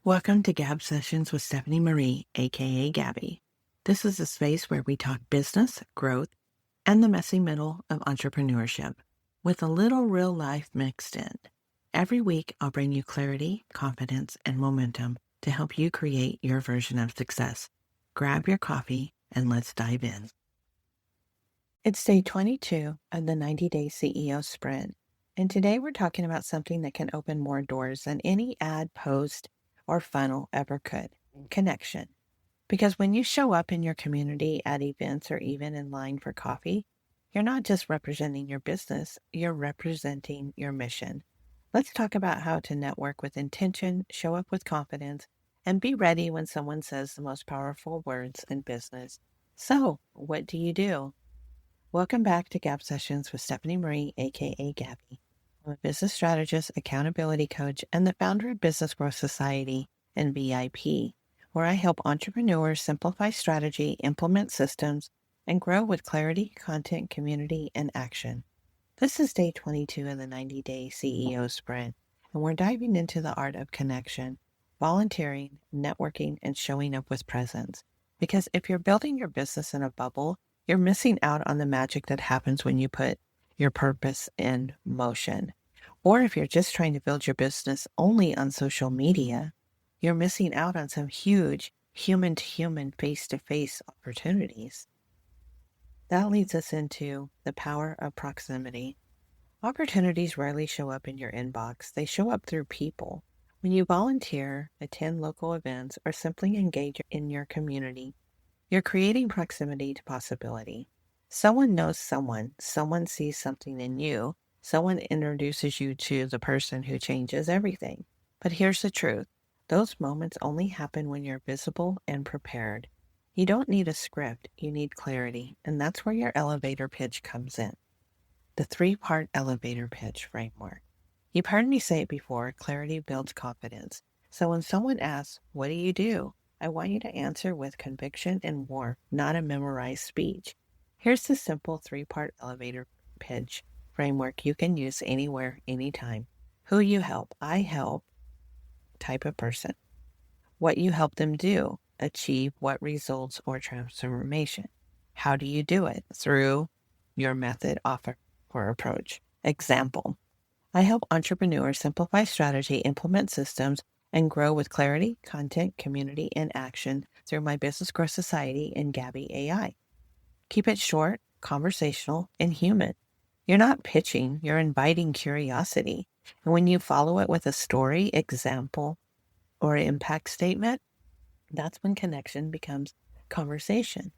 Welcome to Gab Sessions with Stephanie Marie, aka Gabbie. This is a space where we talk business, growth, and the messy middle of entrepreneurship, with a little real life mixed in. Every week, I'll bring you clarity, confidence, and momentum to help you create your version of success. Grab your coffee and let's dive in. It's day 22 of the 90-day CEO sprint, and today we're talking about something that can open more doors than any ad, post, or funnel ever could: connection. Because when you show up in your community at events or even in line for coffee, you're not just representing your business, you're representing your mission. Let's talk about how to network with intention, show up with confidence, and be ready when someone says the most powerful words in business. So, what do you do? Welcome back to Gab Sessions with Stephanie Marie, aka Gabbie. I'm a business strategist, accountability coach, and the founder of Business Growth Society and VIP, where I help entrepreneurs simplify strategy, implement systems, and grow with clarity, content, community, and action. This is day 22 of the 90-day CEO sprint, and we're diving into the art of connection, volunteering, networking, and showing up with presence. Because if you're building your business in a bubble, you're missing out on the magic that happens when you put your purpose in motion. Or if you're just trying to build your business only on social media, you're missing out on some huge human-to-human, face-to-face opportunities. That leads us into the power of proximity. Opportunities rarely show up in your inbox. They show up through people. When you volunteer, attend local events, or simply engage in your community, you're creating proximity to possibility. Someone knows someone sees something in you, someone introduces you to the person who changes everything. But here's the truth. Those moments only happen when you're visible and prepared. You don't need a script, you need clarity, and that's where your elevator pitch comes in. The 3-part elevator pitch framework. You've heard me say it before, clarity builds confidence. So when someone asks, "What do you do?" I want you to answer with conviction and warmth, not a memorized speech. Here's the simple 3-part elevator pitch framework you can use anywhere, anytime. Who you help. I help type of person. What you help them do. Achieve what results or transformation. How do you do it? Through your method, offer, or approach. Example. I help entrepreneurs simplify strategy, implement systems, and grow with clarity, content, community, and action through my Business Growth Society and Gabbie AI. Keep it short, conversational, and human. You're not pitching, you're inviting curiosity. And when you follow it with a story, example, or impact statement, that's when connection becomes conversation.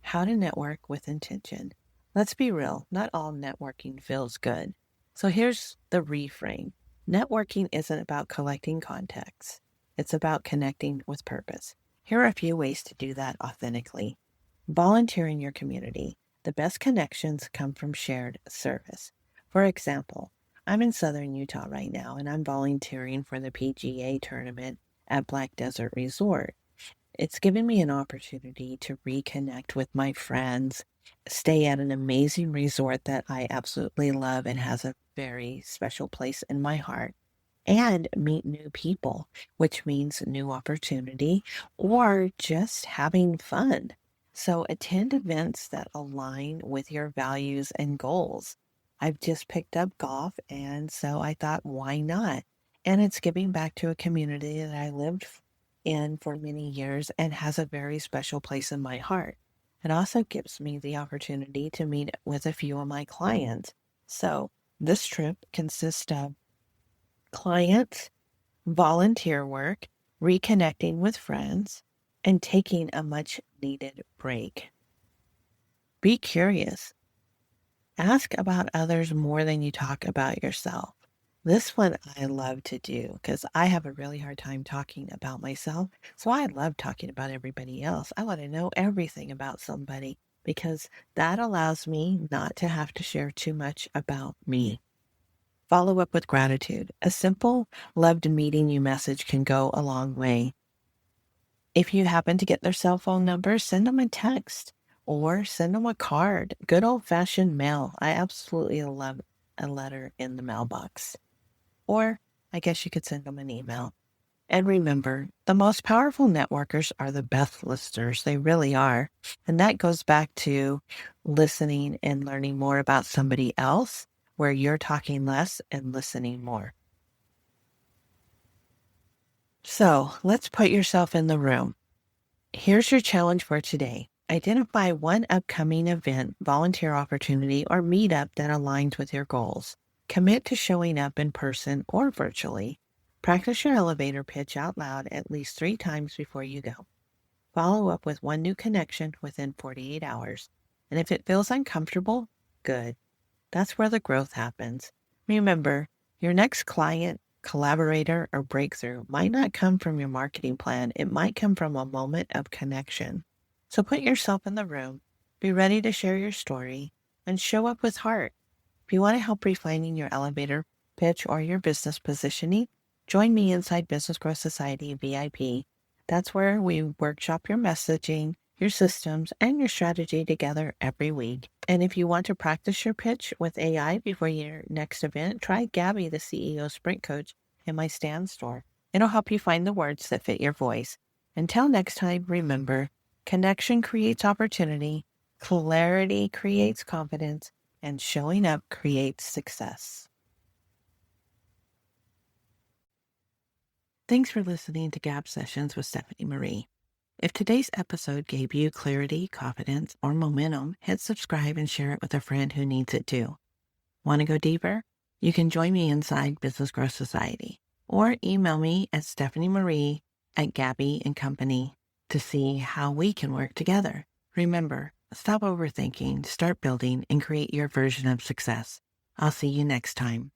How to network with intention. Let's be real, not all networking feels good. So here's the reframe. Networking isn't about collecting contacts. It's about connecting with purpose. Here are a few ways to do that authentically. Volunteer in your community. The best connections come from shared service. For example, I'm in Southern Utah right now, and I'm volunteering for the PGA Tournament at Black Desert Resort. It's given me an opportunity to reconnect with my friends, stay at an amazing resort that I absolutely love and has a very special place in my heart, and meet new people, which means new opportunity or just having fun. So attend events that align with your values and goals. I've just picked up golf, and so I thought, why not? And it's giving back to a community that I lived in for many years and has a very special place in my heart. It also gives me the opportunity to meet with a few of my clients. So this trip consists of clients, volunteer work, reconnecting with friends, and taking a much needed break. Be curious. Ask about others more than you talk about yourself. This one I love to do because I have a really hard time talking about myself. So I love talking about everybody else. I want to know everything about somebody because that allows me not to have to share too much about me. Follow up with gratitude. A simple "loved meeting you" message can go a long way. If you happen to get their cell phone number, send them a text or send them a card. Good old-fashioned mail. I absolutely love a letter in the mailbox. Or I guess you could send them an email. And remember, the most powerful networkers are the best listeners. They really are. And that goes back to listening and learning more about somebody else, where you're talking less and listening more. So let's put yourself in the room. Here's your challenge for today. Identify one upcoming event, volunteer opportunity, or meetup that aligns with your goals. Commit to showing up in person or virtually. Practice your elevator pitch out loud at least 3 times before you go. Follow up with one new connection within 48 hours. And if it feels uncomfortable, good. That's where the growth happens. Remember, your next client, collaborator, or breakthrough might not come from your marketing plan. It might come from a moment of connection. So put yourself in the room, be ready to share your story, and show up with heart. If you want to help refining your elevator pitch or your business positioning, join me inside Business Growth Society VIP. That's where we workshop your messaging, your systems, and your strategy together every week. And if you want to practice your pitch with AI before your next event, try Gabbie, the CEO Sprint Coach, in my Stand store. It'll help you find the words that fit your voice. Until next time, remember, connection creates opportunity, clarity creates confidence, and showing up creates success. Thanks for listening to Gab Sessions with Stephanie Marie. If today's episode gave you clarity, confidence, or momentum, hit subscribe and share it with a friend who needs it too. Want to go deeper? You can join me inside Business Growth Society or email me at stephaniemarie@gabbie&company to see how we can work together. Remember, stop overthinking, start building, and create your version of success. I'll see you next time.